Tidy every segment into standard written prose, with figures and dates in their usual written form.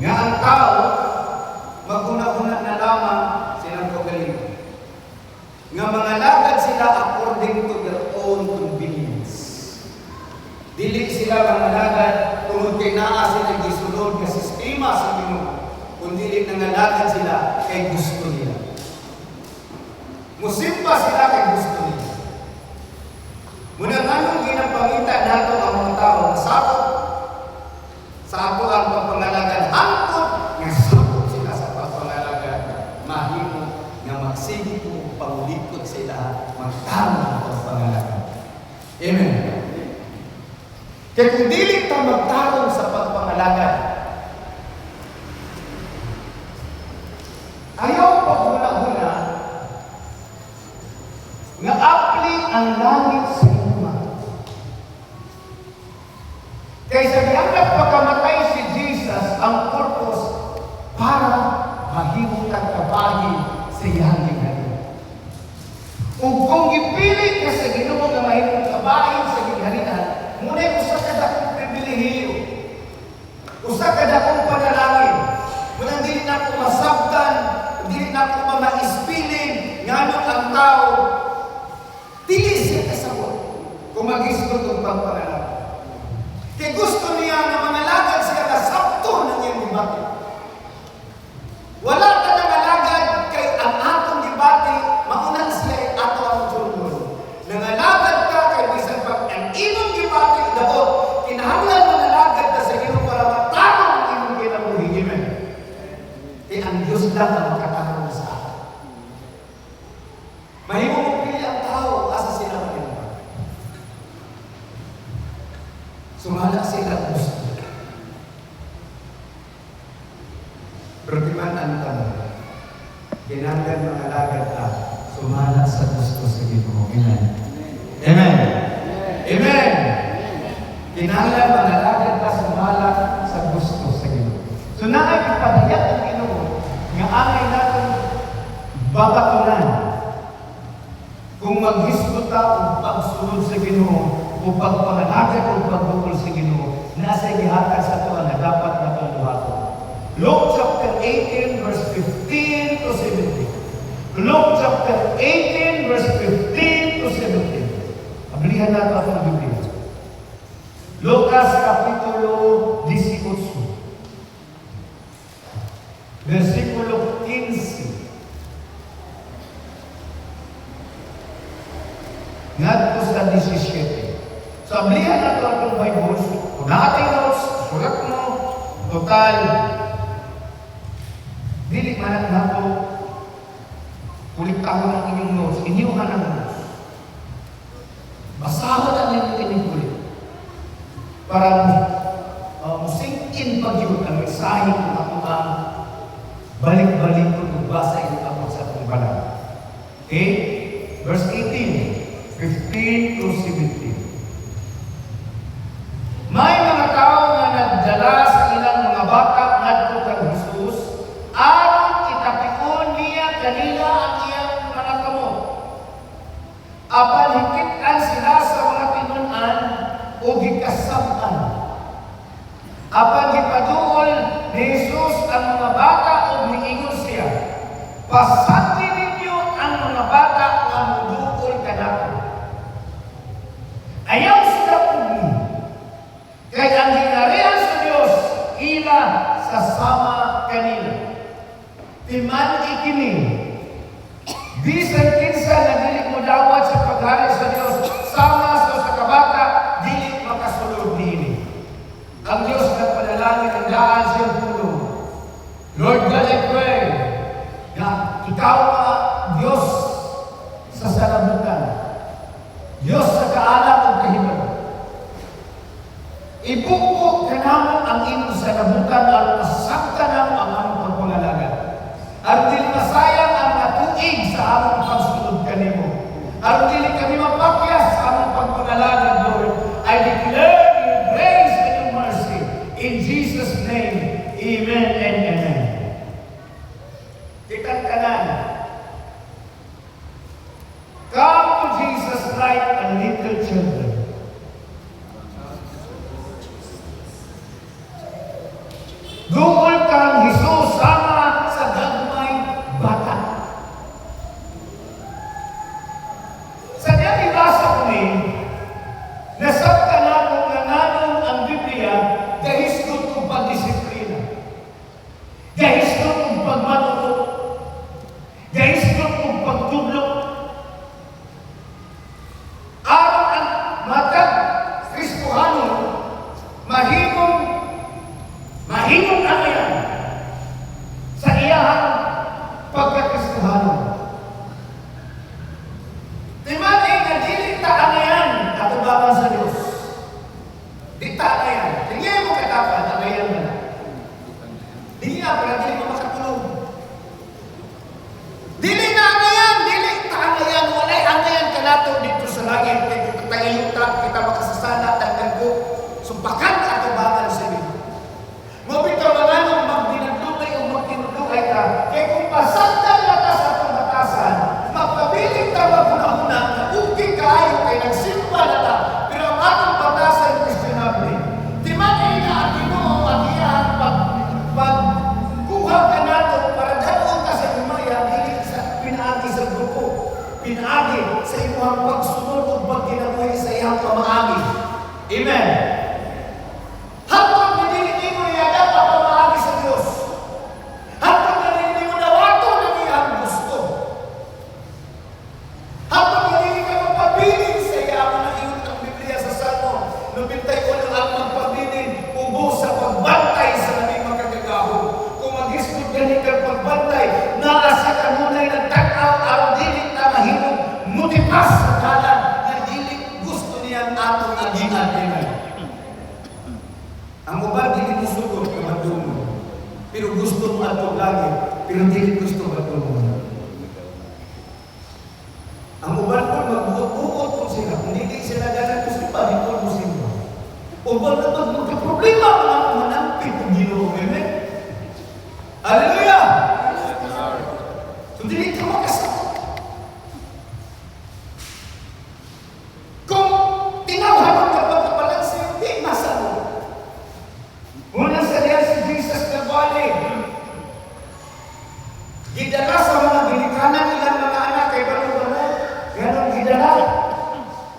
Nga ang tao, maguna-una na lamang silang kagalingon. Nga mga lagad sila according to their own convenience. Dili sila mga lagad tungod kay naa sila gisunod nga sistema sa Ginoo, kundi dili nangalagad sila kay gusto nila. Musimba sila kay gusto nila. Muna anong ginapangita nato ang mga tao na sa ato ang pagpangalagad hangtod nga sakop sila sa pagpangalagad mahimo nga magsige ko pangulikod sila magtamo ang pagpangalagad. Amen. Kaya kung dili ta magtarong sa pagpangalagad, ayaw pagmula-hula nga apli ang langit sa inyong. Kaysa diyanap pagkamatay si Jesus, ang purpose para mahimong kagkabagi sa iyang gingharian. Kung ipili ka sa Ginoo nga mahimong kabahin sa gingharian, ngunit usa ka dakong pribilehiyo, usa ka dakong panalangin, munang dili na ko masabtan, dili na ko mamaispilin, nganong ang tao, dili siya kasabot kung mag-isgot ng pagpanalangin. Kaya gusto niya na mangalagad siya kasabto ng iyang debate. Wala ka nangalagad kay ang atong debate, mauna siya ay ato ang tulong. Nangalagad ka kay bisan pag ang imong debate daot, kinahanglan mangalagad ka sa Ginoo para matarong ang imong kinabuhi. Amen. Kaya ang Diyos lang ang makatarong sa atin. Mahimo mo pili ang tao, asa sila mangalagad. Sumala sila gusto. Pero di man ang tanong, kinanggan mga lagad ka, sumala sa gusto sa Ginoo. Amen. Amen. Amen. Kinanggan mga lagad ka, sumala sa gusto sa Ginoo. So naay ipadayat ang Ginoo nga angay natin babatunan kung maghisgot ta o pagsunod sa Ginoo o pagpangalagad o pagbukol sa Ginoo, nasa gihatag sa ito na dapat na pagbuhaton. Luke chapter 18 verse 15 to 17. Luke chapter 18 verse 15 to 17. Ablihan natin ang Biblia. Lucas kapitulo 18 versikulo 15. Ngadto sa 17. So, ablihan na ito ang Bible. Kung natin notes, sulat mo, total, dili man na ito, kuliktahon ang inyong notes, inyuhan ang notes. Basahon ang inyong tinikulit. Para musingin pag yun ang mensahe kung ako ang balik-balik kung magbasa ito ako sa itong balang. Okay? Verse 18, 15 to 17. May mga tao na nagdala sa ilang mga bata ngadto kang Jesus, aron itapikon niya kanila ang iyang mga kamot. Apan higit-an sila sa mga tinun-an o gikasab-an. Apan gipaduol ni Jesus ang mga bata o niingon siya, pasati ninyo ang mga bata nga mudukol kanako. Ayaw sila pugni. Kaya ang hinarihan sa Diyos, ila sa sama kanila. Timan ikining, bisan kinsa na dili mo dawat sa paghari sa Diyos, sama sa kabata, dili makasulod nini. Ang Diyos na panalangin ang daan siyang puno. Lord God, I pray na ikaw ang Diyos sa salabutan, Diyos sa kaalam at kahiman. Ibukok ka naman ang inyong salabutan at masakta naman ang aming pagpangalaga. At dili masayang ang natuig sa aming pagsunod kanimo. At dili kami mapakyas sa aming pagpangalaga, Lord. I declare your grace and your mercy. In Jesus' name, amen and amen. Ikatanan. Come to Jesus like a little children. Doon ka ang pagsunod o pagkinabuhi sa iyang pamaagi. Amen. Hapon na hindi mo niyada pa pamaagi sa Diyos. Hapon na hindi mo nawato na iyang gusto. Hapon na hindi ka magpabilin sa iyang naiyon ang Biblia sa Salmo. Nubintay ko ng ang magpabilin, ubo sa pagbantay sa naming magkagagahon. Kung mag-isip ganit ang pagbantay, naasa ka muna'y nagtakaw ang dilit na mahimong mutipas sa kalan na dilit gusto niyan atong agingan. Amen. Ang uban dilit mo sugod na madungo, pero gusto mo atong langit, pero dilit gusto madungo. Ang uban po magbuot-buot po sila, hindi sila ganang gusto pa, dito po sila. Uban na magkaproblema ang manampit ng Ginoo. Amen. Hallelujah! So, dilit ka makasakot. Kung tinawhan ang kapagkabalansa, hindi masakot. Unang salya si Jesus na balik. Gidala sa mga binikanan nilang mga anak kay Bano-Bano. Ganon gidala.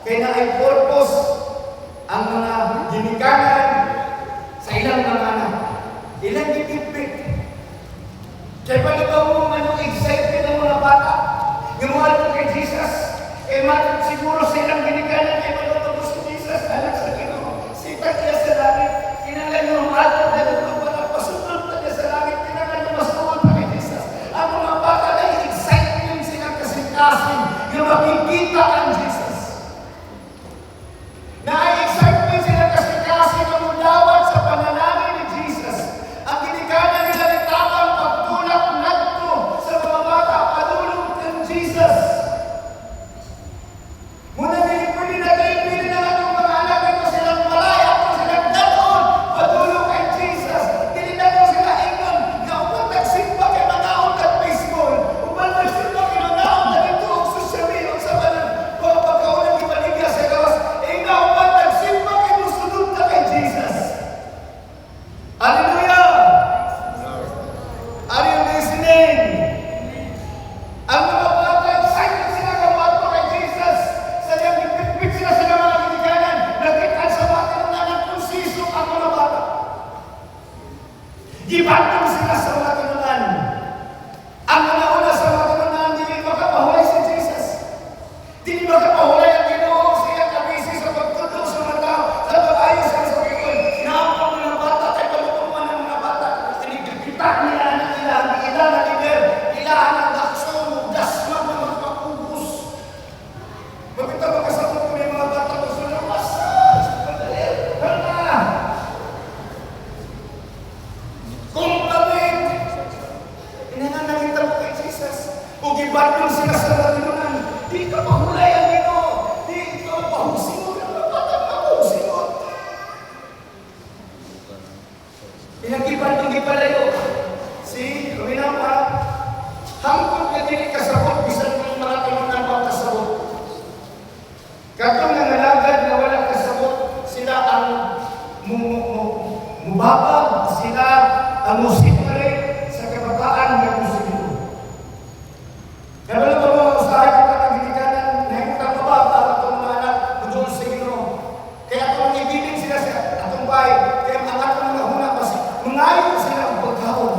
Kaya na ay purpose ang mga binikanan sa ilang mga anak. Ilang gitipit. Kaya palibaw mo man yung excitement ng mga bata. Yung mga kay Jesus. Matag siguro sa ilang binikanan kay Bano-Bano si Jesus. Anak sa Ginoo. Sipat niya sa langit. Kinanglan yung matag na nung para pasunod na niya sa langit. Kinanglan yung masuod na kay Jesus. Ang mga bata na yung excitement silang kasing-kasing. Yung makikita ang Jesus. Na ay excitement silang kasing-kasing ang mulawat sa panalangin ni Jesus. Ang binikanan nila ni Tatang pagtulak nagto sa mga bata. Padulong ng Jesus. Muna nilipin na kaipin na ang mga anak ito silang malaya kung silang daton. Padulong kay Jesus. Dinidato sila ingon. Nga upang nagsimba kay manaon at baseball. Upang nagsimba kay manaon at ito ang susyamin. Ang sama ng mga pagkaulang ipaligya sa gawas. Nga upang nagsimba kay musunod na kay Jesus. Hallelujah! Are you listening? Ang mga bata, excited sila kawato kay Jesus. Sadyang ipitpit sila sa mga binikanan. Nakitaan sa bata ng anak kung sisok ang mga bata. Gibatong sila sa mga tinunan. Ang mga una sa mga tinunan, hindi makapahulay si Jesus. Hindi makapahulay ang Ginoo sa iyang kabisi sa pagtutulong sa mga tao, sa pag-ayos sa pagkikon. Inaapang ng mga bata, kay palutuman ng mga bata. Kita nila ang ilang, ilang na lider, ilang ang aksyon, dasma ng mga pagpupus. Magkita magkasabot ko ng mga bata ko sa lumas. Hala! Kung lamig, inangan nakita mo kay Jesus. Kung ibatong sila sa natinunan, di ka mahulay ang Ginoo. Di ka mapahusingot. Ang mga bata mapahusingot. Pinag-ibatong ipalayo. Si Ruminama, hangkot na dili kasabot, bisan ng mga tinunan pa kasabot. Katong nangalagad na wala kasabot, sila ang mubabag, sila ang musikre sa kabataan ng musiko. Kaya wala ba mga usahay ka ng ginikanan na yung tataba para itong mga anak doon sa Ginoo. Kaya itong ibiling sila sa atong bahay, kaya ang atong mga huna kasi mangayon sila ang pagkaon.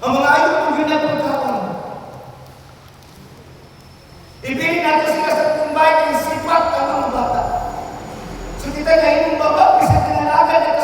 Ang mga ayaw kong yun ang pagkaon. Ibiling natin sila sa kumbay ng sipat ang mga bata. So kita ngayon yung baba, kasi tinalaga na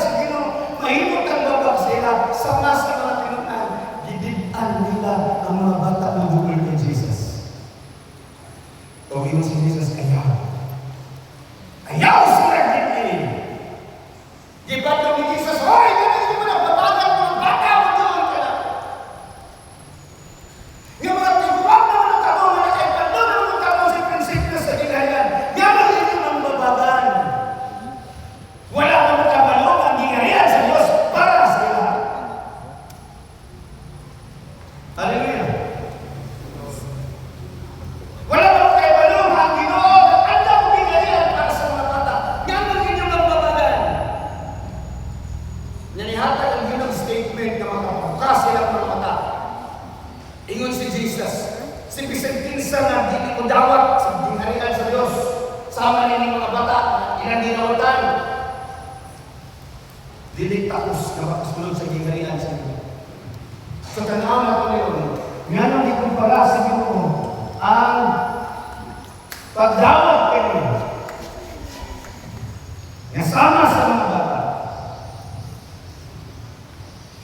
Nasama sa mga bata.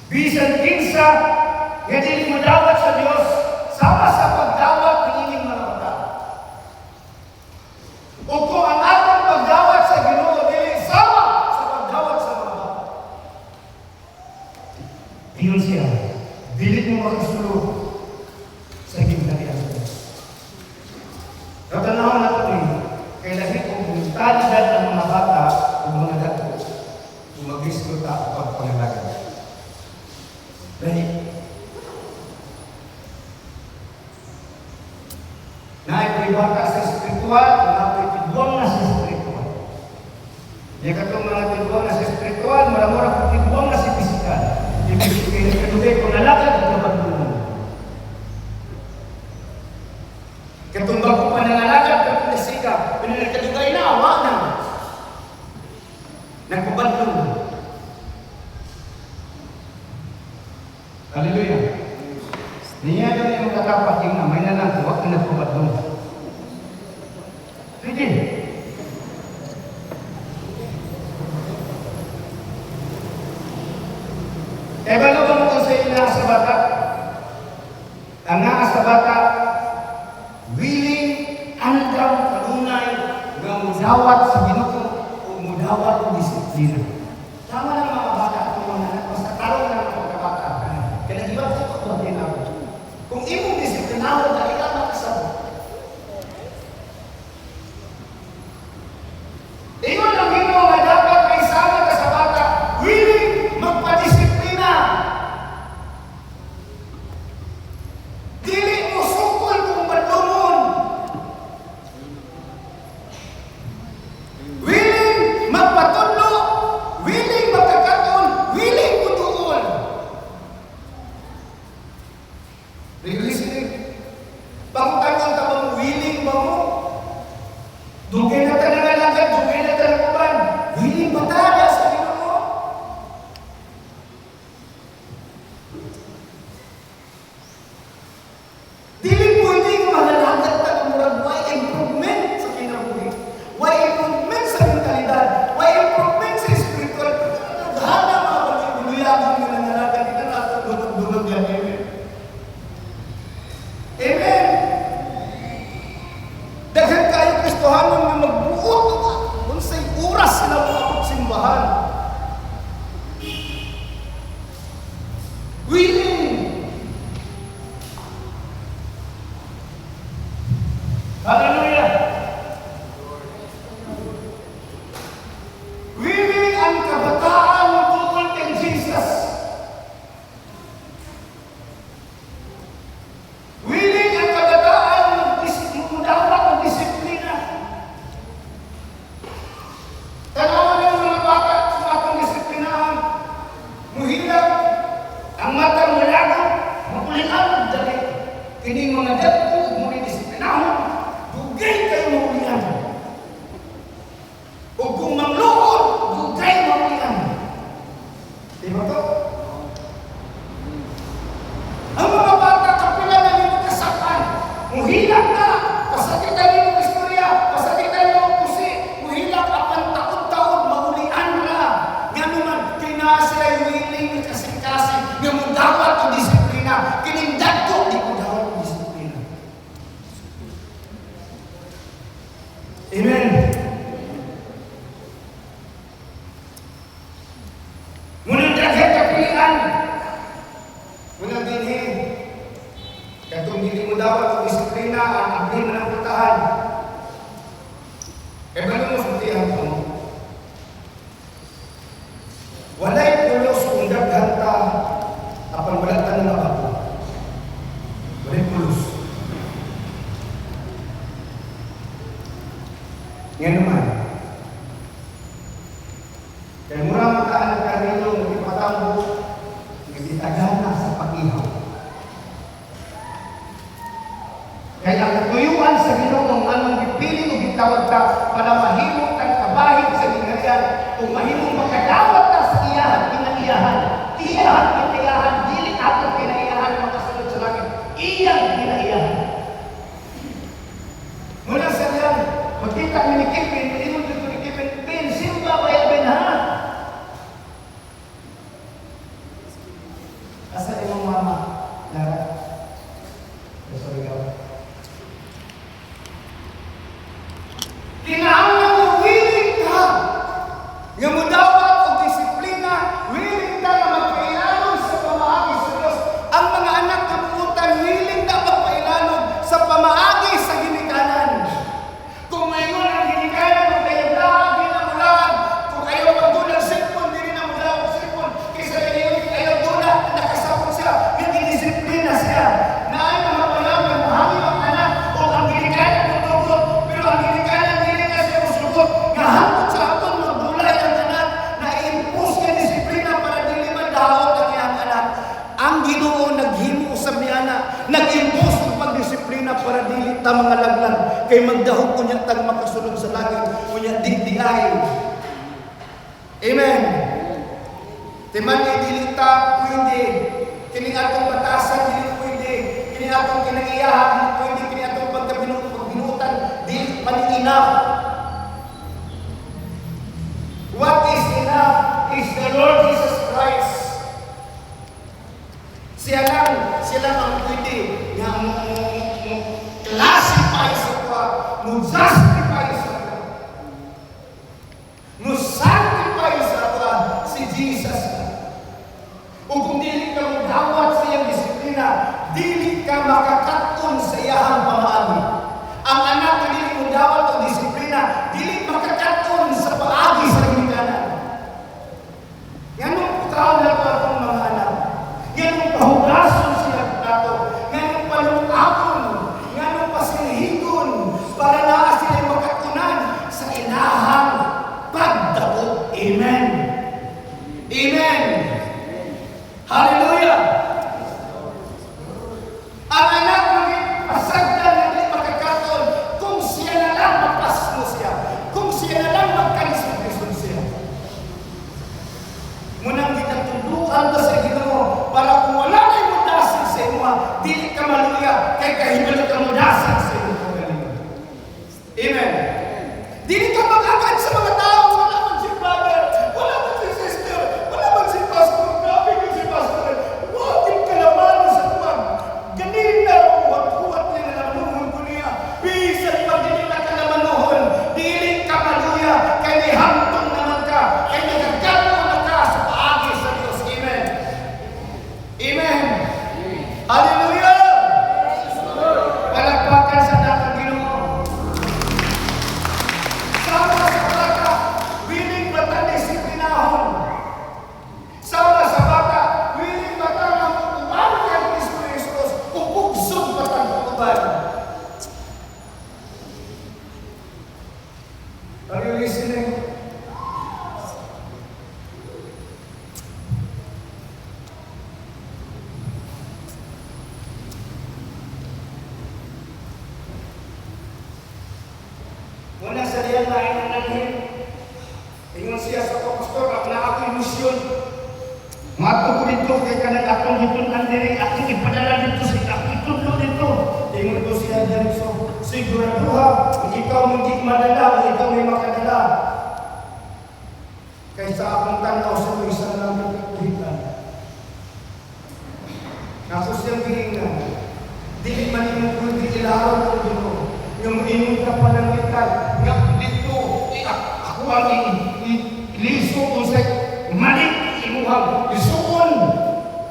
Bisan kinsa nga dili mo dawat sa Dios, sama sa pagdawat niining mga bata. O kung ang atong pagdawat sa Ginoo dili sama sa pagdawat sa mga bata, diyon siya, dili mo makasulod sa gingharian sa Dios. Tatanaw na ito kay lahi kung talidad ang mga bata o mga dato, kung mag-iskuta o pagpangalaga. Lahi. Naipay bata sa espiritual, naipay tidwang na sa espiritual. Yung katong mga tidwang na sa espiritual, maramura kung tidwang na sa pisikal. Yung pinagkanugay kung nalakad at nabagdunan. Katong bago pa nangalakad, katong nasika, pinagkanugay na, awa na. Nagpabandong. Hallelujah. Niya doon yung katapat yung na may nalang huwag na nagpabandong. Pwede. Eh, balo ba mo kung sa ina sa bata? Ang nga sa bata, willing andam kanunay nga mudawat sa Ginoo o mudawat o disiplina. Tama na mga bata at mga anak, basta tarong na mga pagkabata. Kaya nag-ibang ko ito din ako. Kung imong disiplinaho, dahil ka makasabot. Ingon ang Ginoo nga dapat may sama ka sa bata, willing magpadisiplina. Dili mo sukol kung badlungon. Willing magpatudlo, willing magkakaton, willing mutuon. Listening. Pangutanon ka bang willing ba mo? Dugay na tayo nalagad, dugay na tayo kuban. Willing ba tayo sa Ginoo? Dili pwede nga mahalagad tayo murag why improvement sa kinabuhi. Why improvement sa mentalidad. Why improvement sa spiritual. Hana mga pagkibuluyagan nga nangalagad. Ito na ito dunag-dunag yan. Amen. Amen. Daghan kayo Kristohanon nga magbuot kung sa'y oras sila mga simbahan. Willing. Hallelujah. Willing ang kabataan ng tungkol kay Jesus. Willing ang kabataan mudawat ng disiplina. Tanawan ng mga bata sa atong disiplinahan. Muhilap, ang mata malago, makulian, dali. Kining mga dagko, muli disiplinahan, dugay kayo makulian. O kung mangluod, dugay makulian. Di ba to? Ang mga bata, kapila na nyo kasapan, muhilap na, pasakitan nyo ang istorya, pasakitan nyo ang pusi, muhilap apan taon-taon, magulian na. Nga naman, kinasa willing kasing-kasing, nga mudawat o disiplina, kinindad ko, di mudawat o disiplina. Amen. Munang daghan kapilian, munang dinhin, katong hindi mo dapat ang disiplina ang abli mo ng putahan. Kaya ba mo sutihan ko? Walay pulos kung daghan ta apan wala ta nga bago. Walay pulos. Ngayon naman, kaya mura mataan ang karilo ng ipatambo, nagitagana sa pag-ihaw. Kaya ang katuyuan sa Ginoo ng anong gipili o gitawag ta para mahimong kang kabahig sa gingharian o mahimong makadawat ta sa iyahan, kinaiyahan. Iyahan, kinaiyahan, dili ato kinaiyahan makasunod sa langit. Iyang kinaiyahan. Mula sa liyan, magkita ni Kevin, ingon dito ni Kevin, simba ba yan kay magdahog kunya tang makasulod sa langit kunya digdigay. Amen. Timan dili ta pwede kining atong batasan dili pwede kining atong kinaiyahan dili pwede kining atong pagbinutan dili man enough. What is enough is the Lord Jesus Christ. Siya lang ang pwede nga classify sa kwa, justify sa kwa, sanctify sa kwa si Jesus. O kung dili ka magdawat sa iyang disiplina, dili ka makakaton sa iyang pamaagi. Ang anak na dili magdawat o disiplina, dili makakaton sa paagi sa ginikanan. Ganun tao na po akong mga anak. Ganun pahugason sila nato. Ganun palungakon. Ganun pasilihigon. Para na sila makatunan sa inahang pagdako. Amen. Amen. Hallelujah. Ang anak maging pasagdan na di makakaton kung siya na lang magpasmo siya. Kung siya na lang magkanisod-nisod siya. Munang ginatuluan ka sa Ginoo para kung wala kay mudasan sa imo, dili ka maluya kay kahibalo ka mudasan sa imo kagalingon. Amen. Dili ka mag-agad sa mga tao, wala man si brother, wala man si sister, wala man si pastor, grabe ka si pastor. Huwag ka naman sa tuwag. Ganina huwag niya na namuhon ko niya. Bisan pag dili na ka namanuhon, dili ka maluya kay may hantong naman ka, kay nagagato na ka sa paagi sa Diyos. Amen. Amen. Hallelujah. Palakpakan sa dapat Ginoo. Sama sa bata, willing bata disiplinahon. Sama sa bata, willing bata na mutuban kay Kristo Jesus, upugsog bata mutuban. Are you listening? Muna sa diyan lain ang nanhin. Ingon siya sa pastor, ako na ako ilusyon. Mato ko dito kay kanang akong gitunan diri, akong ipadala dito sa akong itudlo dito. Ingon ko siya dyan, so siguraduha, kung ikaw hindi madala, kung ikaw may makadala. Kaysa akong tanaw sa mga isang lang nagkakuhitan. Ako siyang gihingan, di man yung kundi ilaron ko dito. Yung inyong kapalangitan, nga dito, ako ang iliso kung sa mali, imuhang isuon.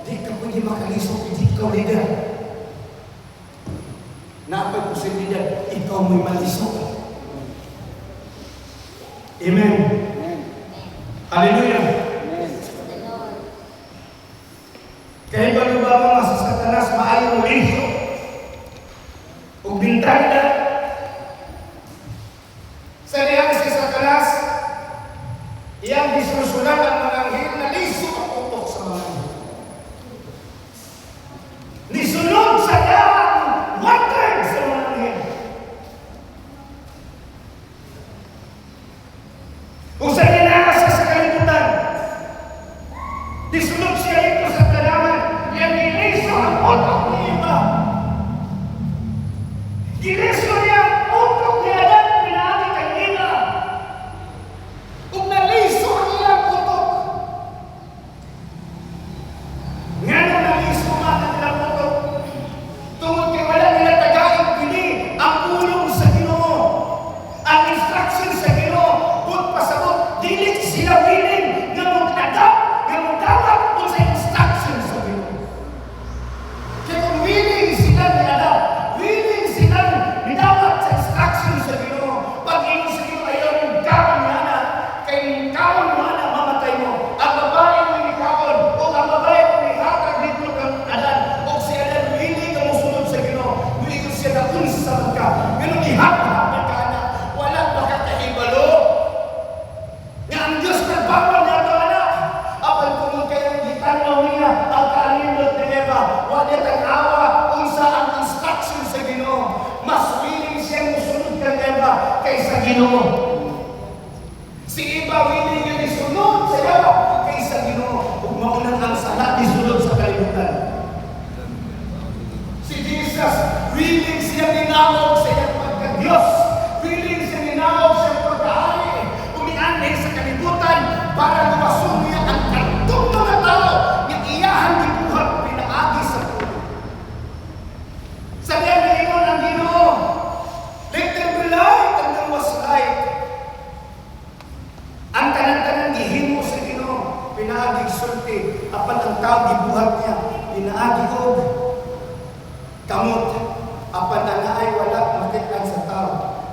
Di ka pwede makaliso, hindi ikaw leader. Napag ko sa leader, ikaw may maliso. Amen. Hallelujah. Kaya ba mga sa Satanas, maayong liso. O bintanda, sa diyan si Satanas, iyang disusulan ang mga anghel na liso ang utok sa mga anghel. Nisunod sa daan, watag sa mga anghel. Kung sa inasa sa kalibutan, disunod siya ito sa tanaman, iyang niliso ang utok ni iba. Giliso niya ang utok ni Adan, pinagi kay Eva. Kung naliso ang ilang utok, nga nung naliso ang ilang utok, tungkol kay wala nila tagaing pili ang ulong sa Ginoo, ang instruction sa Ginoo, kung pasabot, dili sila willing nga mag-adapt, nga mag-dawat kung sa instruction sa Ginoo. Kaya kung willing sila ni-adapt, willing silang nidawat sa instruction sa Ginoo. Pag ino sa Ginoo ayaw ng gawin niya na, kay gawin mo na mamatay mo. Ang babae mo inikawon, o ang babae mo ihatag dito kang Adan, o si Adan willing ka musunod sa Ginoo. Willing siya na unsa ka. Ganun ihapag ka na, wala makakahibalo. Nga ang Diyos nagbawa iba willing nga isunod sa iyo kaysa Ginoo ug maunang ang sala isunod sa kalibutan. Si Jesus willing siya ginawag sa iyang pagka-Diyos, willing siya ginawag sa iyang pagkahari, umianay sa kalibutan para lumasun niya ang kartong mga tao nga iyahan gibuhat pinaagi sa puno. Sabihan na ingon ang Ginoo, let there be light, and there was light. Ang tanan-tanan gihimo sa Ginoo, pinaagi sulti, apan ang tao gibuhat niya, pinaagi og kamot, apan ang naay wala makitaan sa tao.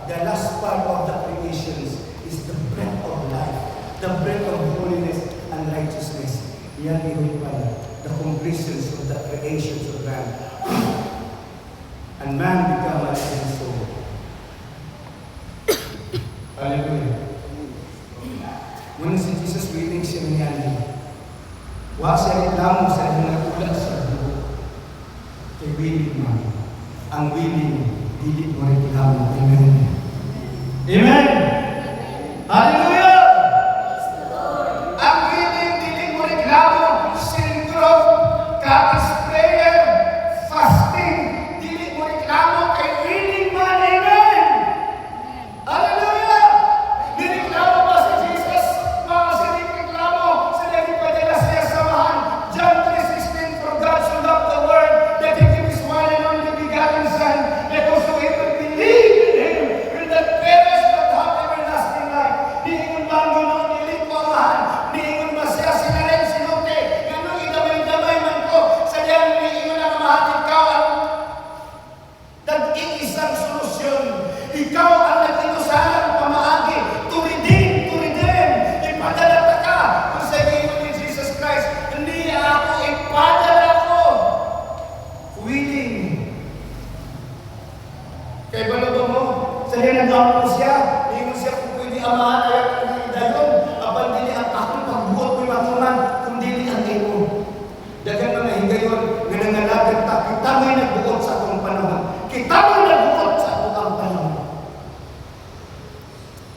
The last part of the creations is the breath of life, the breath of holiness and righteousness. Yan iyon pala, the completions of the creations of man. And man become a living soul. Hallelujah. Muna si Jesus willing siya nangyari. Wa siya reklamo sa nagkulat sa buho. Kay willing man. Ang willing, dili mo reklamo. Amen. Amen. Hallelujah. Ang willing, dili mo reklamo. Syndrome, Catholic prayer, fasting, dili mo reklamo kay willing man. Amen. Hallelujah. Nireklamo ba si Jesus? Mga sinireklamo, sila ipadala siya samahan. John 3:16, for God so loved the world that He gave His one and only begotten Son, that whosoever believe in Him will not perish but have everlasting life. Diingon ba ang Ginoo nilit mo amahan? Diingon ba siya sinaren sinute? Ganun idamay-damay man ko. Sa diyan diingon ang amahan, ikaw ang nag-iisang solusyon. Ikaw ang nag-inusahan pamaagi. Turidin. Ipadala ta ka. Kung sa Ginoo ni Jesus Christ, hindi ako ipadala ko. Willing. Kay balo mo, sa diyan nag-apo siya, ingon siya kung pwede amahan ay ang dayon, apan dili ang akong pagbuot ko'y matuman, kung dili ang imo. Daghang mga higayon nga nangalagad ta, kita mo'y nagbuot sa akong panahon. Kita mo'y nagbuot sa akong panahon.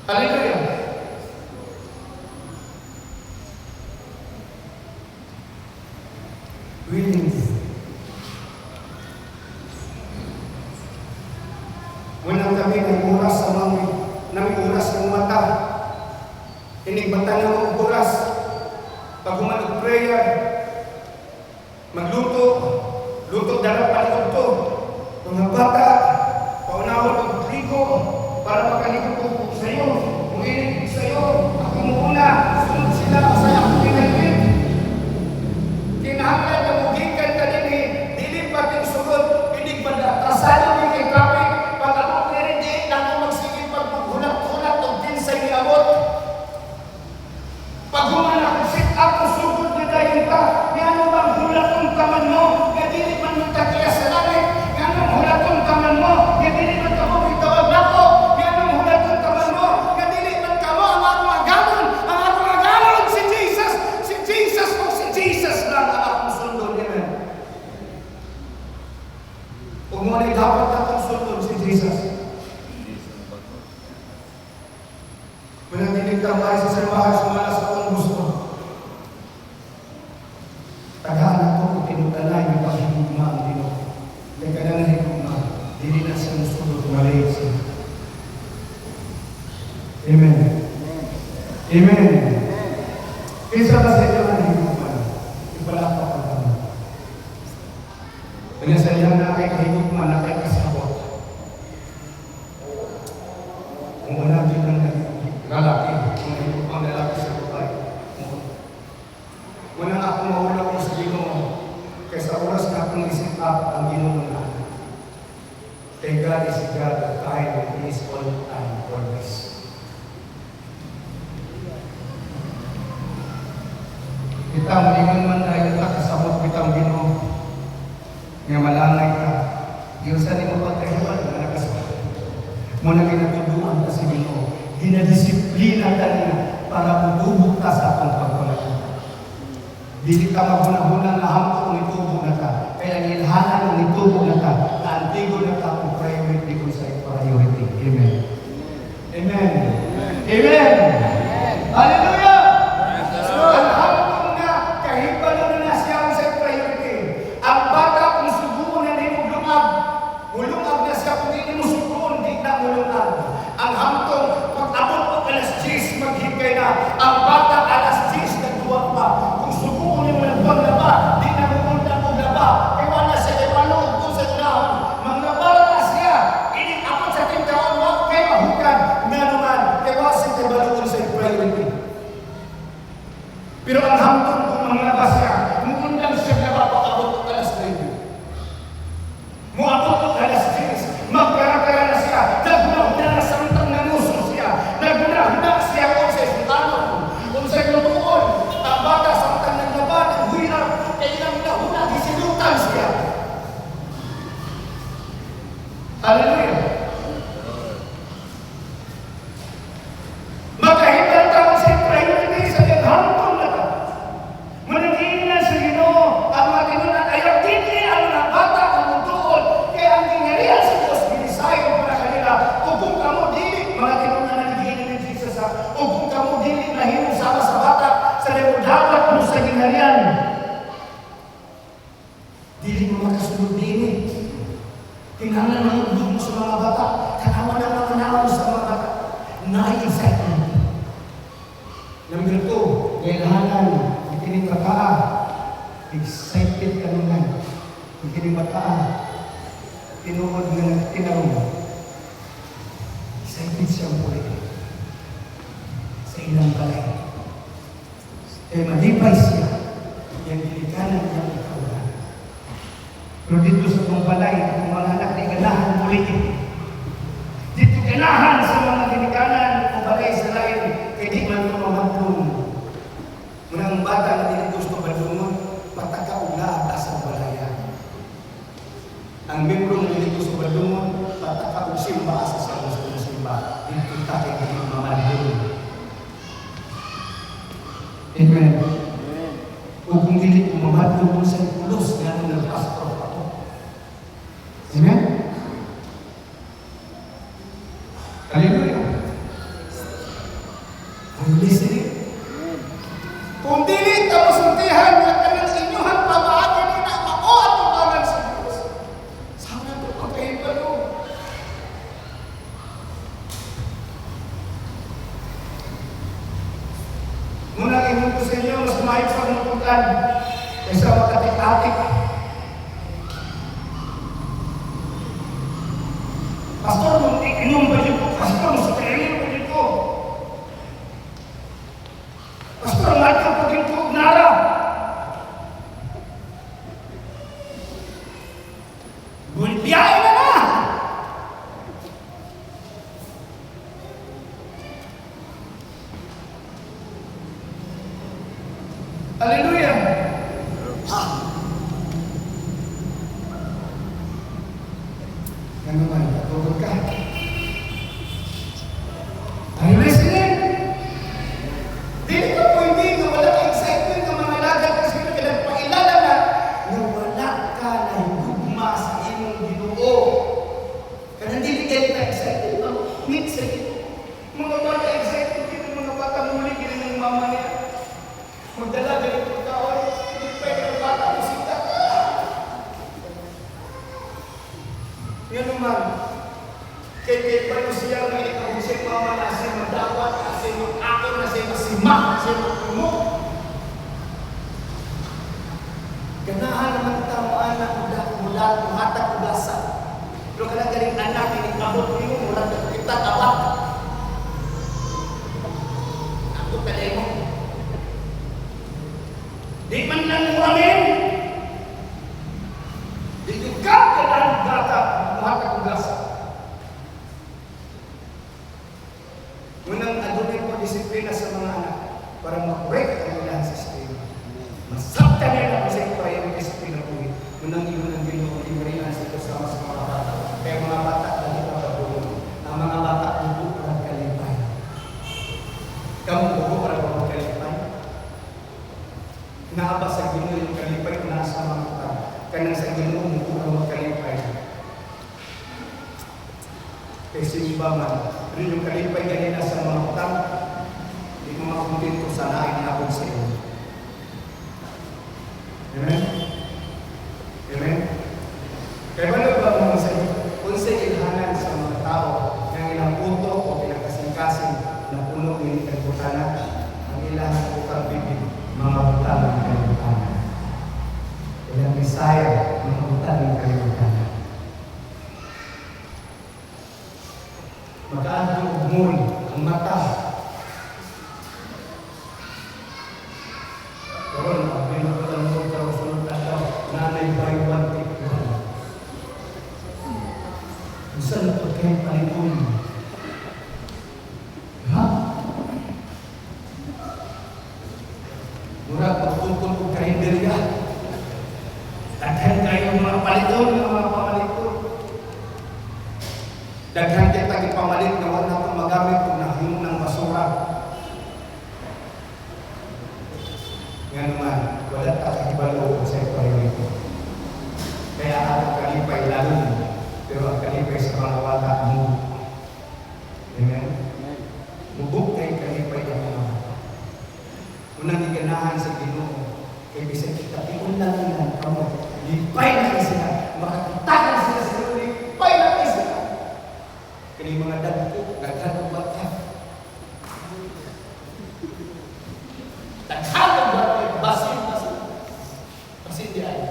Hallelujah. Willing. Munang kami may oras sa mga nami oras ng mata. Inigbatan ng oras. Pag humanag prayer, magluto, luto darap palikod to. Mga bata, paunawal ko trigo para makalikod ko sa iyo. Muhinig sa iyo, ako muna, sunod sila, masaya ako pinagpit. Kinahanglan na mugikan ka din dili pating sunod, hindi ba atrasan yung kay traffic, pag ako pinindi, lang magsigil pag maghulat-hulat o din sa iabot. Pag humanak, sit up, sugod na dahil ka, ano bang hulatong kaman mo, nga dili man magtakiya sa langit, anong hulatong kaman mo, nga dili man ka mo bitawag nako, anong hulatong kaman mo, nga dili man ka mo, ang akong agalon, si Jesus lang ang akong sundon. Amen. Kung mo na dapat akong sundon si Jesus. Manatinig tamay sa simbahan, sumala sa akong gusto. Tagaan ako kung tinutanay ng paghigugma ang Ginoo. Kaya ka na higugma, dili na siya musulot mali siya. Amen. Amen. Isa na sa inyo ang higugma. Ipalapak ang kami. Kaya sa inyo na kay higugma, na kay kasabot. Kung wala din ang lalaki, kung higugma ang lalaki sa babae. Wala na akong mahula ko sa Ginoo. Kaysa oras na akong isip up ang Ginoo na. Kay God is God of time and He is all time always. Kita malingon man dahil ta kasabot bitang Ginoo. Nga malangay ka. Diyos sa mo pagkahiwan na nakasabot. Muna kinatuduan ka sa Ginoo. Ginadisiplina ka niya para mutubog ka sa akong pagpapalagay. Dili ka maghuna-huna na hampo ng itubo na ka. Kaya nilhanan ng itubo na ka. Na antigo na ka kung priority kung sa priority. Amen. Amen. Amen. Amen. Ang bata alas 10 nagduwa pa. Kung subukan niyo ng paglaba, di na pupunta po laba. Kaya wala siya kay palong kung sa unahon. Manglabara na siya. Init-apot sa tintaon, wag kay mahukan. Nga naman, kaya wasin kay balong sa priority. Pero ang hamton kung manglaba siya, mungundang siya laba pag-abot ko alas 9. Muabot ko alas 10. Magkarakara na siya. Naguna-una na sa untang nanuso siya. Naguna-una siya kung sa isuntanon. Kung sa inutuon, ang bata sa untang naglaban, ang hirap, kaya ilang nahuna, isinutan siya. Hallelujah. Magkahibang tao sa priority sa hangtong na ka. Managin na sa Ginoo ang mga tinunan ayaw dili ang mga bata ang mutuon kaya ang gingharian sa Diyos binisayon para kanila o kung kamo dili mga tinunan na nagiginig ni Jesus o kung kamo dili nahimo sama sa bata sa dapat mo sa gingharian dili mo makasunod dili kinahanglan mahudog mo sa mga bata kanawa ng mga naon sa mga bata na-excitement. Number 2, kailangan ikining bataa, excited ka naman. Ikining bataa, tinuod ng tinarong. Excited siyang muli. Sa ilang balay. Kaya malipay siya, yung dilikanan niyang ikawalan. Pero dito sa mga balay, ang mga anak na ganahan muli dito ganahan sa mga dilikanan o balay sa lain, kaya di man ito mamagpong. Munang bata na hindi gusto balungon, pataka o lahat sa balaya. Ang membro na hindi gusto balungon, pataka o simba sa gusto ng simba. Dito tayo hindi mamalungon. Amen. O kung hindi ko mamalungon sa pulos, nga ng pastor ako. Amen? Hallelujah. Ang listening. Kung dili ka masuntihan at kanang inyuhan pamahagan ni na mao at umangan sa Diyos. Sana ito pagkaibalo. Muna ingon ko sa inyo, mas mahit sa maputan kaysa makatik-atik. Pastor, inom ba dito? Pastor, sa kailin ba dito? Pastor, lahat ka po dito, nara. Biyahe na na! Hallelujah! Yan naman, katulog ka. Are you listening? Dili ka pwede na wala ka excitement ng mga lagat kasi nagpailala na wala ka na higugma sa imong Ginoo. Kaya dili kayo ka excited. Umit sa ito. Mga bata excited dito, mga bata muli kaya ng mama niya. Magdala ganito kaon, hindi pwede ng bata musika. Yan naman. Kaya paano siya na ikawin siya mama na siya magdawat, na siya mag-akon, na siya masimak, na siya magpumo. Ganahan naman tao anak mula hatag ugasa. Pero ka galing anak, inikabot mo mula kita tabak. Ako talay mo. Di man lang mo amin. Di ka kailangan bata hatag ugasa. Unang adunin ko disiplina sa mga anak para ma-break ang ilang sistema. Masakta nila kung sa ito ay ang disiplina ko. Unang iyon ang Ginoo, imarihan sa ito sama sa mga bata. Kaya mga bata, lagi pa pagulong. Ang mga bata, bubo para kalipay. Kamu bubo para kalipay. Naaba sa Ginoo yung kalipay, nasa mga bata. Kaya sa Ginoo, bubo para kalipay. Kasi iba man, rin yung kalipay ganina sa mga utang, hindi mo makakuntento sana ay naabot sa iyo. Amen? Amen? Kaya ba mga sa iyo? Kung sa ilhanan sa mga tao ng ilang puto o pinagkasing-kasing na puno ng ikagputanan, ang Murag pagtungkol ko karinderya. Daghan kayo mga paliton, mga pamaliton. Daghan kayo tagi pamalit na wala itong magamit kung nahimo ng basura. Nga naman, wala kakibalo sa ipayo ito. Kaya ako kalipay lalo, pero ang kalipay sa mga wala mo. Amen? Mubuk kayo kalipay ang mga bata. Unang iganahan sa Ginoo, kaya bisa kita iunang ilang kamo. Lipay na kayo sila. Makakitakan sila sa Ginoo. Lipay na kayo sila. Kaya mga dagko, naghanong bata. Naghanong bata. Basin. Basin di ay.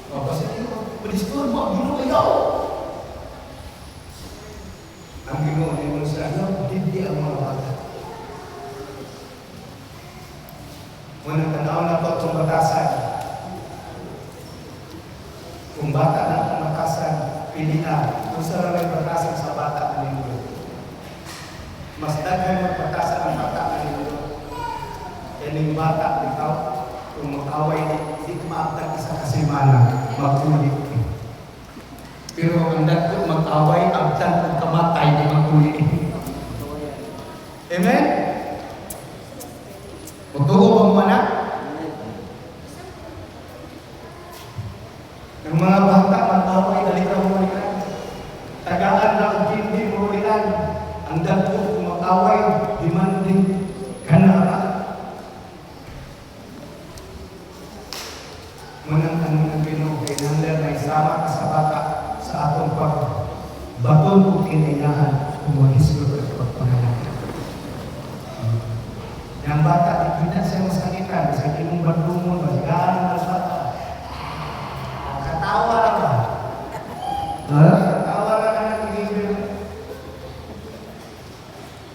O, basin di mo. Padistor mo, ang Ginoo ikaw. Ang Ginoo ay mo sa ano, hindi ang mga bata. Munang tanaw na po itong batasan. Kung bata na itong batasan, pili na. Kung sa may batasan sa bata na ninyo. Mas daghan magpatasan ang bata na ninyo. Yan yung bata, ikaw, kung mag-away, hindi maabdag isa kasimana, mag-ulit. Pero ang dagko mag-away, abdan kung kamatay, di mag-ulit. Amen? Totoo bang mana? Ng mga bata mag-away, dalita mo ulitan. Tagaan na ang hindi mo ulitan. Ang dagko kung mag-away, demanding kanara. Munang ang Ginoo kay nandang na isama ka sa bata sa atong pagbaton o kinayahan kung mahislo at pagpangalan. Yang bata, tidak saya masakitan, saya ingin berdumon, berjalan, bersama. Ketawa lah kan? Ketawa lah kan ini.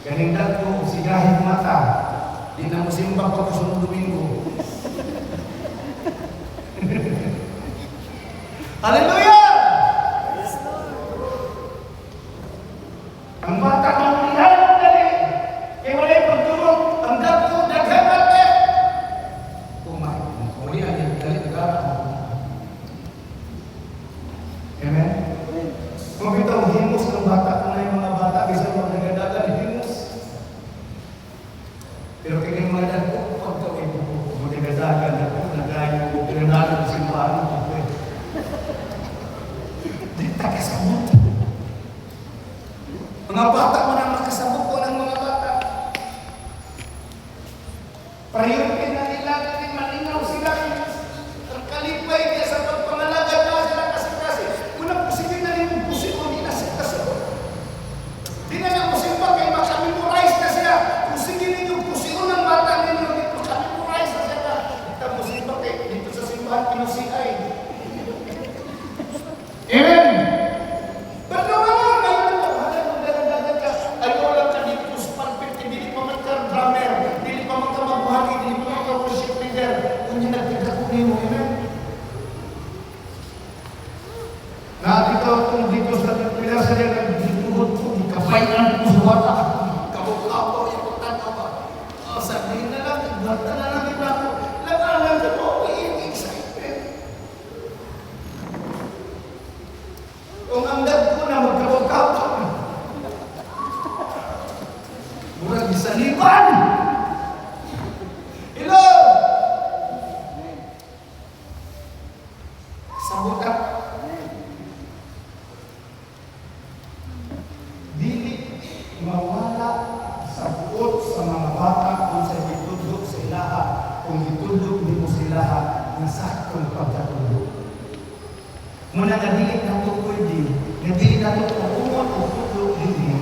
Ganing dagko, sigahit mata, di na musimbang pagkasunod Domingo. Haleluya! Ang bata ng lihan dali, kaya wala yung pagtulog, ang dagko, daghamat eh! Kumuli ang yung dali, amen? Kung itong himus ng bata, kung na yung mga bata, bisa mo nagadagan, himus. Pero kaya yung mga dagko, pag ito ay nagadagan, nagayon, pinanalan, simbahan, kasabot. Mga bata mo nang makasabot ko ng mga bata. Priority na nila natin malinaw sila. Ang kalipay niya sa pagpangalaga na sila kasi. Unang posible na rin yung pusiko, hindi na sila kasabot. Di na nga musimba kayo makamemorize na sila. Kung sige ninyo pusiko ng bata ninyo, dito makamemorize na sila. Dito musimba kayo, dito sa simbahan, pinusiay. Amen! Dito sa pilar sa dia dituhod ko, ikapayan ko sa bata. Kabukaw yung pagtanaw ba? Sabihin na lang, bata na lang ito ako. Labanan ko po, excited. Kung ang dad ko na magkabukaw ko, murag isalipan. Hello! Sabot ka. Mawala sa buot sa mga bata kung sa itudlok sa ilaha, kung itudlok ni mo sa ilaha, nasaktong pagkatulog. Muna nadilit na ito pwede, nadilit na ito kaungon o tudlok din.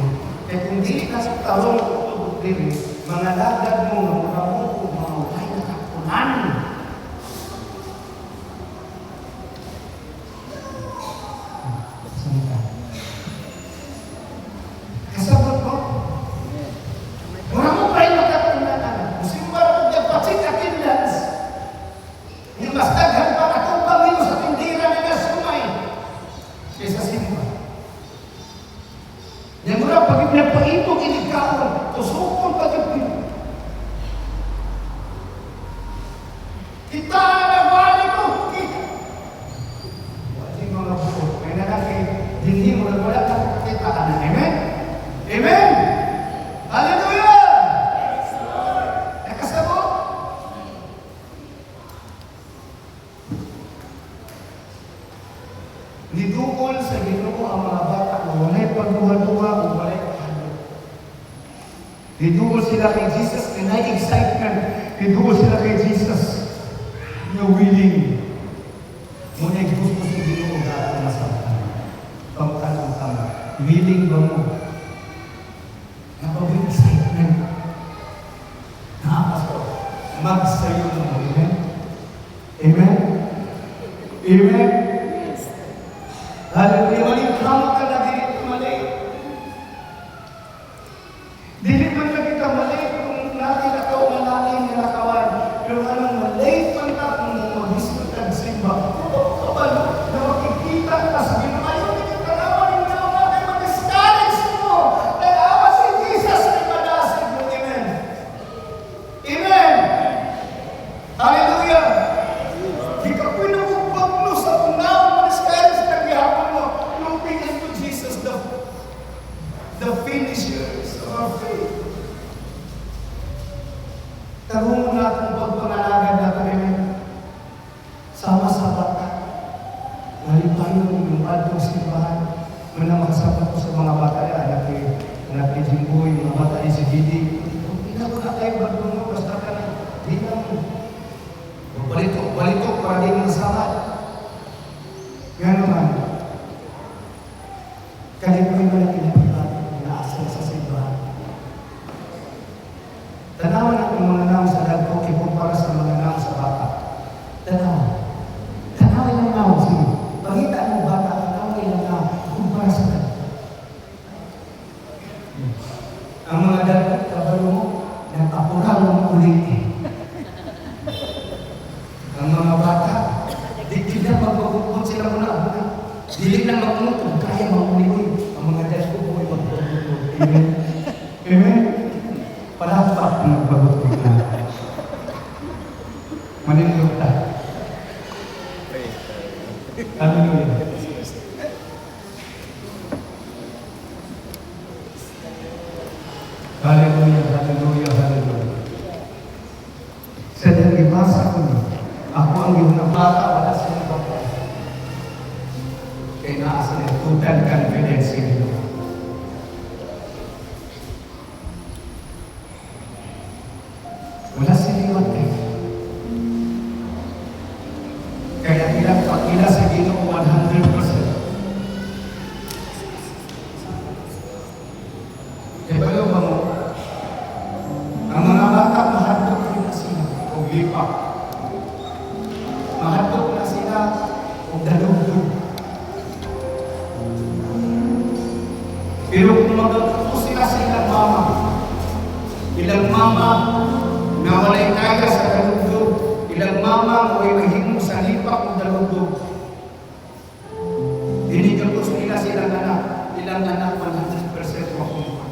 Kaya kung dilit na sa talong o tudlok din, mga lagad mo, mga buko, mga ulay na kapunan. Yang mula pagi pinapahintog ini kaon, tusukon pagi pinapahintog. Kita na bali ko. Wala mga buko. May nalaki. Hindi mo na wala na kita ka na. Amen? Amen? Hallelujah! Nakasabo? Nidukol sa Ginoo ang mga bata na walay pagduwa-duwa o walay kahalo. Nidukol sila kay Jesus na na-excitement. Nidukol sila kay Jesus na willing. Ngunit gusto si Ginoo na masaktan. Pagtanong tama. Willing ba mo? Napawin excitement. Nakakaso. Magsayo mo. Amen? Amen? Amen? Hallelujah. Maling ka na dito mali. Dili man na kita mali kung natin ako malaking nilakawan. Pero anong mali pang ka kung mag-isip ka simba. Kapalo na makikita ka sa ginawayo ng kalawan ng mga ay mag-discourage mo. Nag-awa si Jesus ay madasig mo. Amen. Amen. Hallelujah. Di ka pinagubag mo sa unaw mag-discourage na gihapon mo. Looking into Jesus, the finishers of our faith. Tarungo natin pagpangalagan natin, amen. Sama sa bata. Nalipayo yung padong simbahan. Muna makasapat ko sa mga bata yan. Anak ni Jimboy, mga bata ni si Didi. Hindi ko na tayo bagong mo. Basta ka na. Di na mo. Balitok para di mo samat. Yan naman. Kalipoy mo na pinapagbago. Inaasal sa simbahan. Tanawan ang mga naam sa dagko ikumpara sa mga naam sa bata. Tanawan. Tanawin ang naam. Sige. Pangita mo bata, tanawin ang naam. Ikumpara sa dagko. Ang mga dagko, kabalo mo, nagpapurang mo ulit. Ang mga bata, di na magpapupot sila muna. Dili na magpapupot, kaya mamuliwi. Ang mga dagko po ay magpapupot. Amen? Amen? Palapak ng pagpapupot na. Manindot na. Hallelujah. Hallelujah, hallelujah, hallelujah. Sa nagibasa ko niyo, ako ang iyong bata, wala sa mga bata. Kaya naasa niya, total confidence in you. Wala siliwat eh. Kaya ila sa Ginoo 100%. Kaya ba yung mga ang mga bata mahadlok na sila o lipak. Mahadlok na sila o dalugdog. Pero kung magatuto sila sa ilang mama na walay kaya sa dalugdog, ilang mama o mahimo sa lipak o dalugdog, dinigapos nila silang anak 100% makumpa.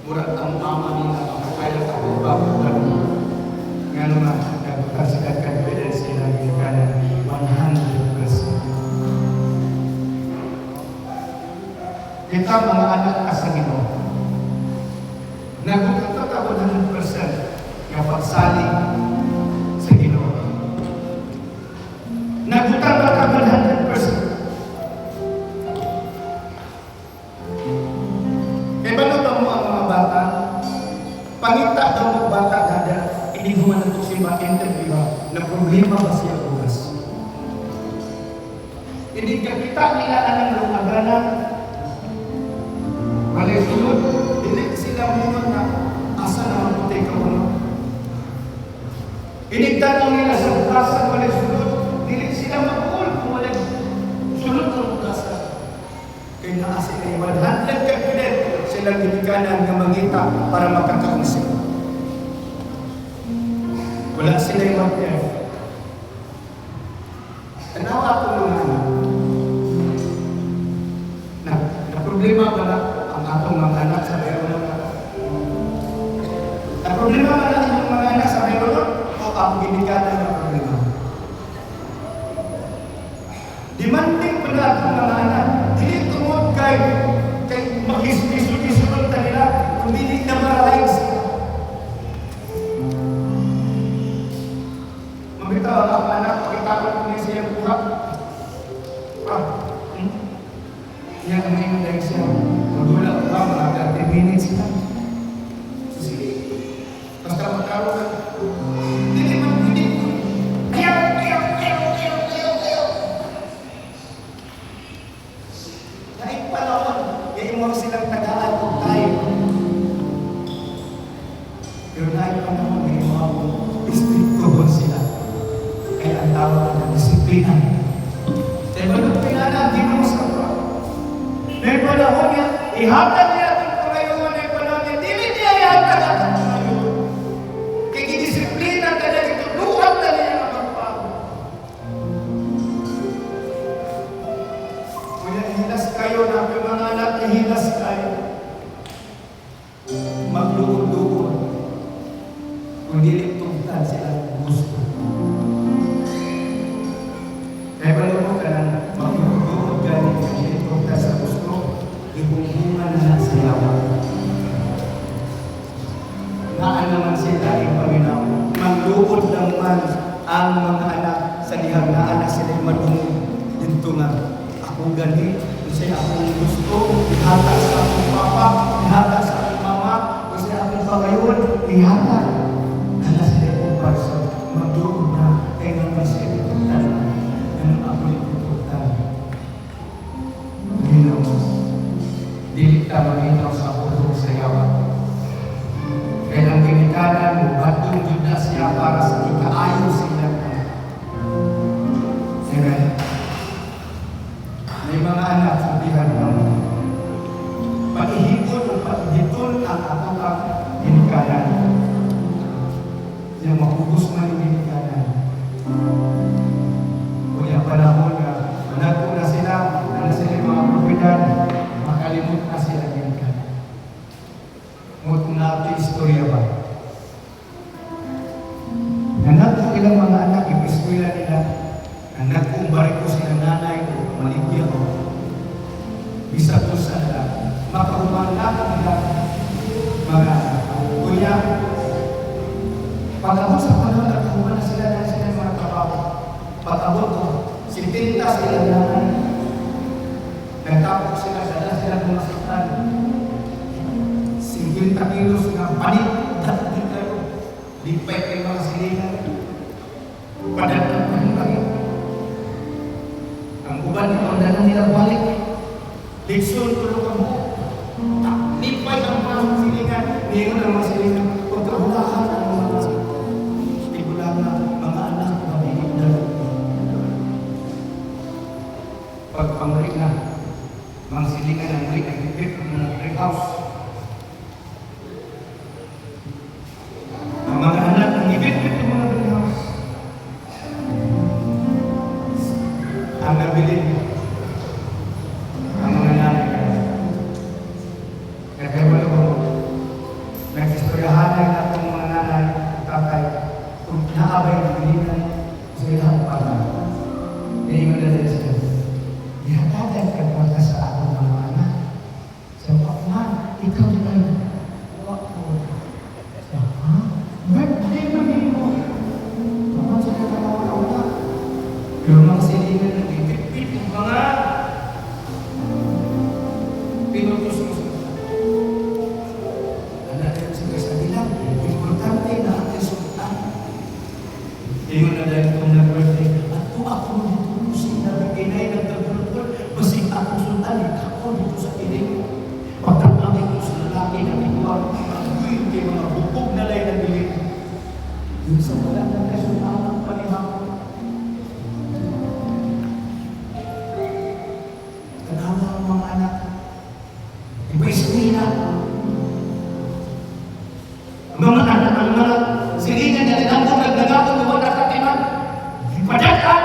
Murag ang mama nila makakaya sa bago dalugdog. Nga naman, nagpagkasikat confidence sila ginikanan 100%. Kita mga anak sa Ginoo. Nagutot ako 100% nga pagsalig sa Ginoo. Nagutot ako 100%. Kaya ba mo ang mga bata? Pangita daw mo bata kada hindi mo man ito simba interview na problema ba siya bukas? Hindi ka kita nila anang lumaganan. Walay sulod, hindi sila munod na asa na mabuti ka mo. Inigtanong nila sa bukasan, walay sulod, hindi sila mabuol kung walay sulod ng bukasan. Kaya naasa na 100 confident silang ginikanan na mangita para makakausip. Wala sila yung mag-F. Tanawa ako mga na problema pala ang atong mga anak sa meron. Na problema pala ang mga anak sa meron o ang ginikanan ng problema. disiplinan. Dahil walang pinala, hindi mo sa pa. Dahil panahon niya, ihatag niya itong pangayon, dahil panahon niya, dili niya ihatag itong pangayon. Kaya gidisiplina ka na ito, luhat na niya ang magpao. Kaya hilas kayo na mga anak, hilas kayo. Magluod-luod. Kung dilitugtan sila gusto. Kaya pala mo ka lang, magluod ka rin kung dilitugtan sa gusto, ibungbungan na lang sa yawa. Naan naman sila ang Panginoon. Magluod naman ang mga anak sa lihang na anak sila madungog. Dito nga, ako gani, kasi akong gusto, ihatag sa akong papa, ihatag sa akong mama, kasi akong pagayon, ihatag. Nana sila kong parso, magluod na, kaya naman sila itutan. Ganun ako itutan. Panginoon, dili ka maginaw sa ulo sa yawa. Kaya ang pinitanan mo, batong yun na siya para sa ikaayo sila. Amen. May mga anak sabihan mo, pag-ihipon o pag-hiton ang atong binikanan. Yung makubos man yung binikanan. Kung yung panahon na managpo na sila yung mga propiedad, makalimot na sila binikanan. Ngunit kung natin istorya ba? Nanagpo ilang mga anak, ipiskwila nila, nanagpong bariko silang nanay ko, maligya ko. Bisa ko sa makaumangkat nila mga kuya. Pag-abot sa panahon, nagkakuha na sila na sila mga trabaho. Pag-abot ko, 70 sila nanay. Nagtapok sila, dala sila kumasaktan. 50 kilos na panit, dati kayo. Lipay kayo mga silingan. Padagdag kayo. Ang uban ito, ang dala nila balik. Leksyon tulog ang buo. Lipay ang mga silingan. Niyon ang mga silingan. Pagkahulahan ang mga tigulang na mga anak na binigdal. Pagpangrik na, mga silingan ang rik, ang ipit, ang mga brick house. Ang mga anak ang ipit-ipit ang mga brick house. Ang nabilin ang mga nanay. Kaya wala ko, nag-istoryahan na itong mga nanay, tatay, kung naabay ng bilinan, sila ang pala. Kaya yung nalala sila, ihatagan ka pa sa aking mga anak. Sabi ko, ma, ikaw din kayo. Wako. Sabi ko, ha? Birthday ba mo? Bakit sila nakawala-wala? Pero mga silingan na pipit-pit yung mga pinutos mo sa anak rin sila sa bilang. Importante na ating sultan. Iyon na dahil itong nag-birthday. At kung ako dito sila nagkinay nagtagulog, basig akong sultan, ako dito sa piling. Pagkakang ito sa lalaki na ikuwag, ako'y kay mga bukog na lay ng biling. Yung sa wala ng kasultan ng panihapon. Tanawa ang mga anak. Iba-ismina. Mga anak, ang mga silingan na tinangkong nagnagapon ng mga katiman. Ipadyakan!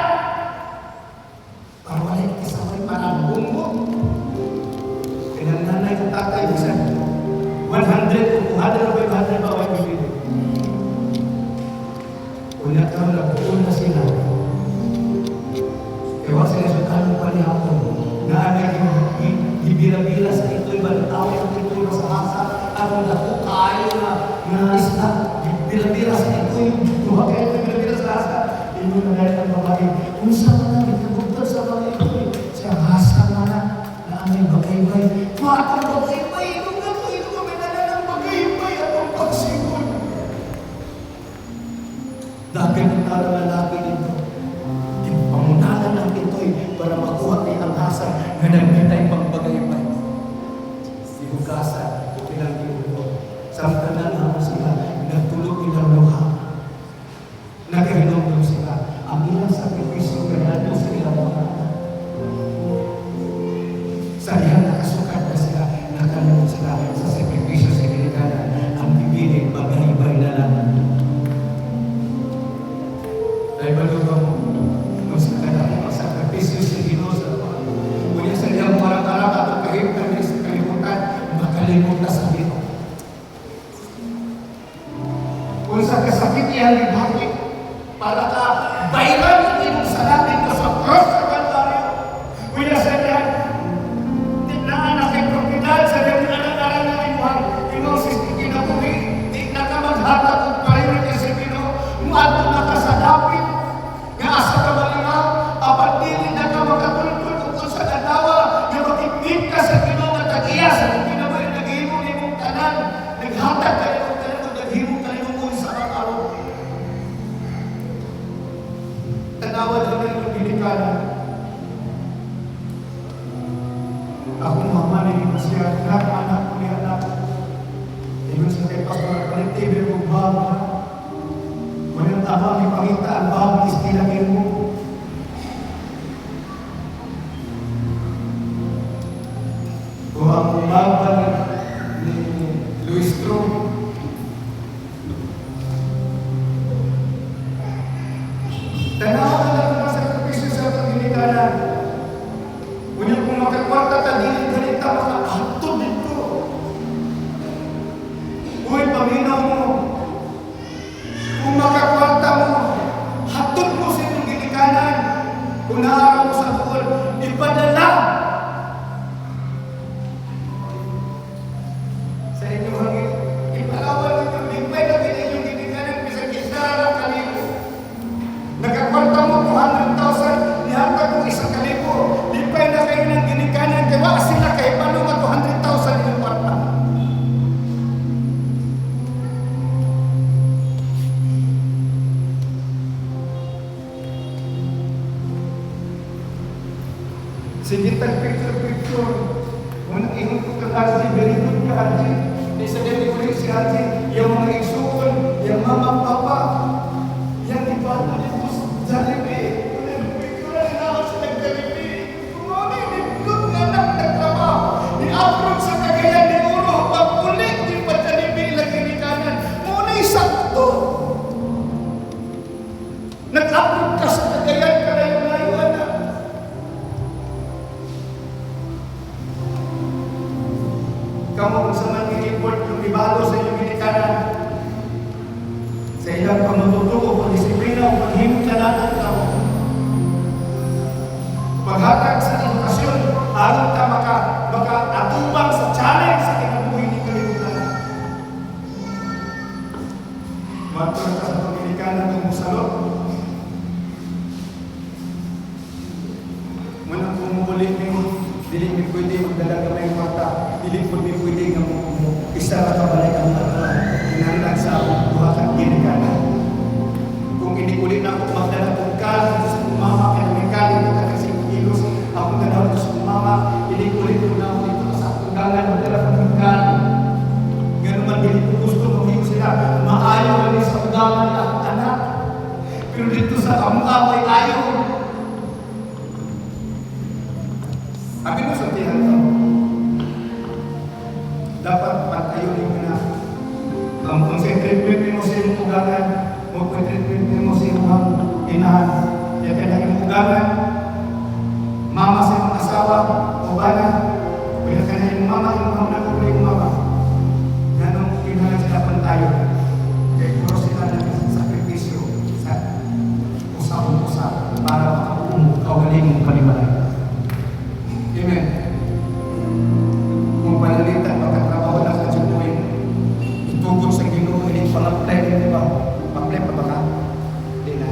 Para wala yung kasaway parang bumbo. Pinananay ng tatay, bisan 100 o 200 o 500 ba ay bibili. Una ka nagpuon na sila. Ewa sila sa tanong panihapon. Naanay yung ibira-bira sa ito'y balitaw ang ito'y masahasa. Ang dako kayo na isla. Ibira-bira sa ito'y duha kayo na ibira-bira sa hasa. Hindi na dahil ang babae. Kung saan na nagkagugtad sa mga ito'y siya hasa na aming bagay-bay. Matang bagay-bay. Ito may nalalang bagay-bay at ang pagsikon. Dahil ang tala lalaki nito. Pamunalan ng ito'y para makuha niya ang hasa na nagmitay pang bagay-bay. Hihugasan, ilang hihugo. Samtanan ako sila, nagtulog ilang luha. Nagkahinom sila. Ang ilang sakripisyo kaya ato na ka sa dapit, nga asa ka malingaw, apan dili na ka makatultol kung sa ganawa, nga makikip ka sa Ginoo nga tagiya, sa kinabuhi naghimo nimong tanan, naghatag ka nimong tanan, kung naghimo ka nimong sa araw. Tanawa na rin yung binikanan. Ako mamanin ko siya, anak ko niya anak. Ibig sa kay Pastor Kalitibe mo baba. Walang tama may pangita ang baba istilagin mo. Kung ang baba ni Luis Tro, tanawa ka lang ang sakripisyo sa paghinikanan. Ngunit kung makakwarta ka, dili ka makakatod dito. Uy, paminaw mo. Kung makakwarta mo, hatod mo sa inyong ginikanan. Kung naaraw mo sa bukol, ipadala sa inyong hangin. Ipalawan mo yung bigpay na inyong ginikanan, bisang isara kalibo. Nakakwarta mo 200,000, nihatag mo 1,000. Lipay na kayo ng ginikanan, kaya sila kayo paano nga 200,000 yung kwarta. Sige, picture. Unang ingot ko ka, Arji, very good ka, Arji. Di sa dami ko rin si Arji, yung mga isukon, yung mama, papa, yung iba na dito sa Jollibee. Unang picture na ako sa Jollibee. Kumami, nipgot nga nagtrabaho. Ni-upload sa Cagayan de Oro, pag-ulit din pa Jollibee lagi ni kanan. Muna isakto. Nag-upload ka sa Cagayan ka na yung layuan na. Kamu kung sa man i-report yung ibalo sa inyong ginikanan, sa ilang pamatutuo, pag-disiplina o paghimot na natin tao. Paghatag sa edukasyon, aron ka maka-atubang sa challenge sa kinabuhi ni kalimutan. Matulad ka sa pagginikanan ng musalot. Munang pumukulit mo, dili mi pwede magdala kamay ng mata, dili po mi pwede nga mo isa ra ka balay ang mata. Kinahanglan sa duha ka ginikanan. Kung inikulit na ako magdala kong kanin sa mama, kaya may kanin na kasi kilos, ako ganaw sa mama, inikulit ko na ako dito sa tungangan, magdala kong kanin. Ganun man dili ko gusto magiging sila, maayo rin sa tungangan na akong anak. Pero dito sa kamukha ay ayaw. Abi mo sabihan ko, dapat patayonin mo na ang concentrate mo sa iyong ugangan, mag-concentrate mo sa iyong inahan. Kaya kailangan yung ugangan, mama sa iyong asawa, o bana, kaya kaya yung mama, yung mama. Ganong kinahan sila pantayo. Kaya kuro sila ng sakripisyo sa usap-usap para makakaugaling mong kalimalay. Amen. Kung panalitan, magkatrabaho lang sa Diyo'y itugod sa Ginoo, hindi pang-apply din, di ba? Apply pa ba ka? Hindi na.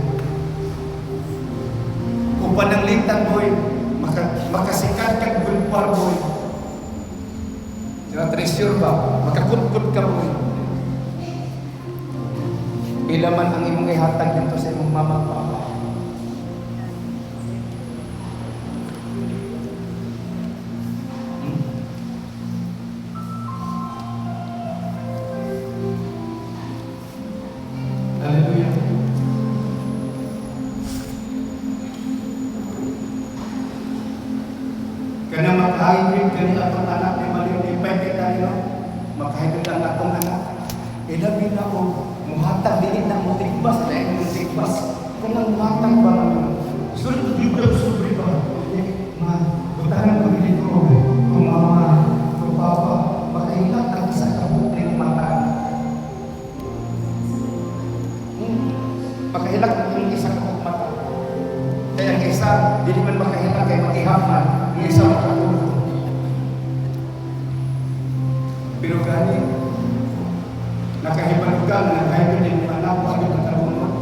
Kung panalitan, boy, makasikat kang gulpar, boy. Diba, treasure ba? Makakut-kut ka, boy. Pila man ang imong ihatag yan to sa imong mama, papa. Hallelujah. Kaya makahibig kani atong anak ni Malim ni Pwede tayo, makahibig ang atong anak. Ilabi na o, muhatag din na mo tigbas, dahil mo tigbas. Kung ang muhatag ba naman, sulod ba? Butahan ko dito ko, kung mama, kung papa, makahilat ang isa kabuk ng mata. Makahilak ang isa kabuk mata. Kaya ang isa, di naman makahilak kay mag-ihaman, ang isa makatulog. Pero gani, nakahibalugan, nakahibalugan din mga anak, bakit ang kalunod?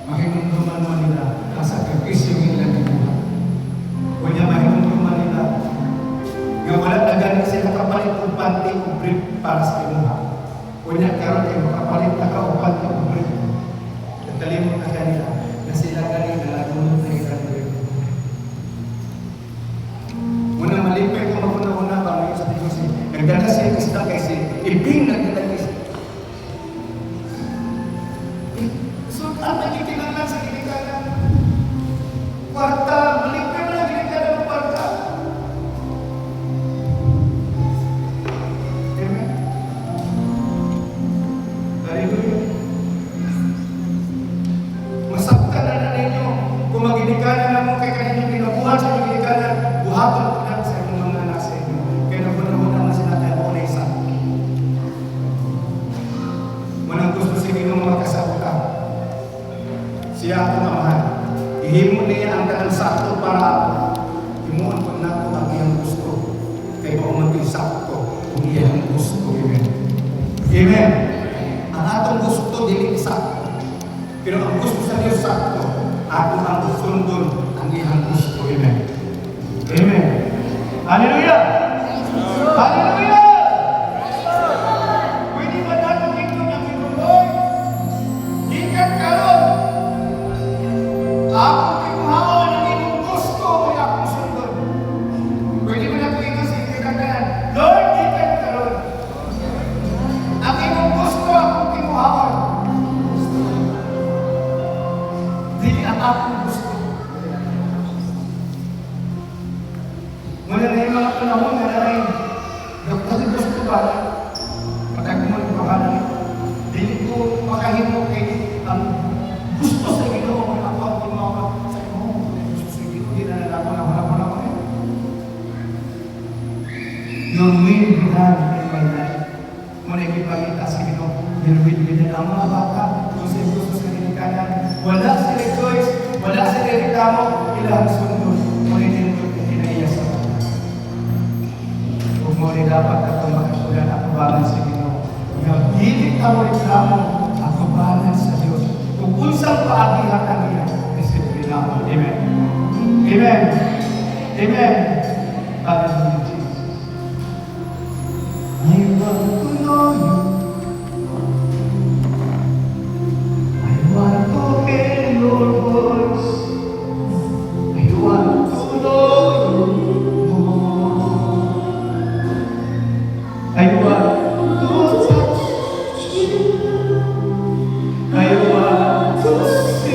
mahinumduman mo nila kasakripisyo ng ilang gibuhat. Kunya mahinumduman nila nga wala na ganit sila kapalit og panty o brief para sa imuha. Kunya karon kay makapalit na ka og panty o brief. Nagkalimot na kanila na sila ganit na lagunod na ilang brief. Muna malipay ko maguna-una ba ngayon sa Diyos. Nagdala siya isda kasi ibing nagdala isda. So, ang nagkikinanglan sa ginikanan, kwarta, malipay na lang ginikanan ng kwarta. Amen? Hallelujah. Masaktan na ninyo kung maginikanan na mo kay kaninyong pinabuhan sa ginikanan, buhaton ko na sa inyong mga anak sa inyo. Kaya nagpunahuna na sila tayo na isa. Manang gusto sa inyong mga kasabuta. Siya akong amahan. Ihimo niya ang kanang sakto para ako. Himuan ko na ako ang iyang gusto. Kaya mauman ko'y sakto kung iyang gusto. Amen. Amen. Ang atong gusto, dili sakto. Pero ang gusto sa Diyos sakto. Ako ang sundon ang iyang gusto. Amen. Amen. Hallelujah! Hallelujah! Pwede ba natin ito ng inuloy? Ikat karon. Ako kinuhaon ang iyong gusto ay akong sundon. Pwede ba natin ito sa ikakanan? Lord, ikat karon. Ang iyong gusto akong kinuhaon. Dili ang akong gusto. Muna na yung mga panahon na rin, nagpagod gusto ba? Patagmon ko ka na dili ko makahimo kay ang gusto sa Ginoo ang ako ang gumawa sa Ginoo. Gusto sa Ginoo, di na nalaman na wala ko. Your will be done in my life. Muna ikipagita sa Ginoo, your will be done. Ang mga bata, kung sa gusto sa ginikanan, wala sila choice, wala sila reklamo, ilang sundon. Muna nindot na kinaiya sa mga. Huwag mo rin dapat at makasulan ako balan sa Ginoo. Nga hindi ka mo reklamo ako balan sa Diyos. Kung unsang paagihan ang iya, disiplina mo. Amen. Amen. Amen. Hallelujah, Jesus. I want to know you. I want to hear your voice. I want to know you more. I want to touch you. I want to see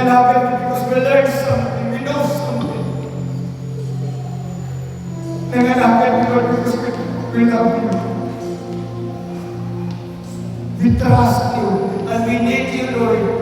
Nananagan because we learn something, we know something. Nananagan, Lord, because we love you. We trust you, and we need you, Lord.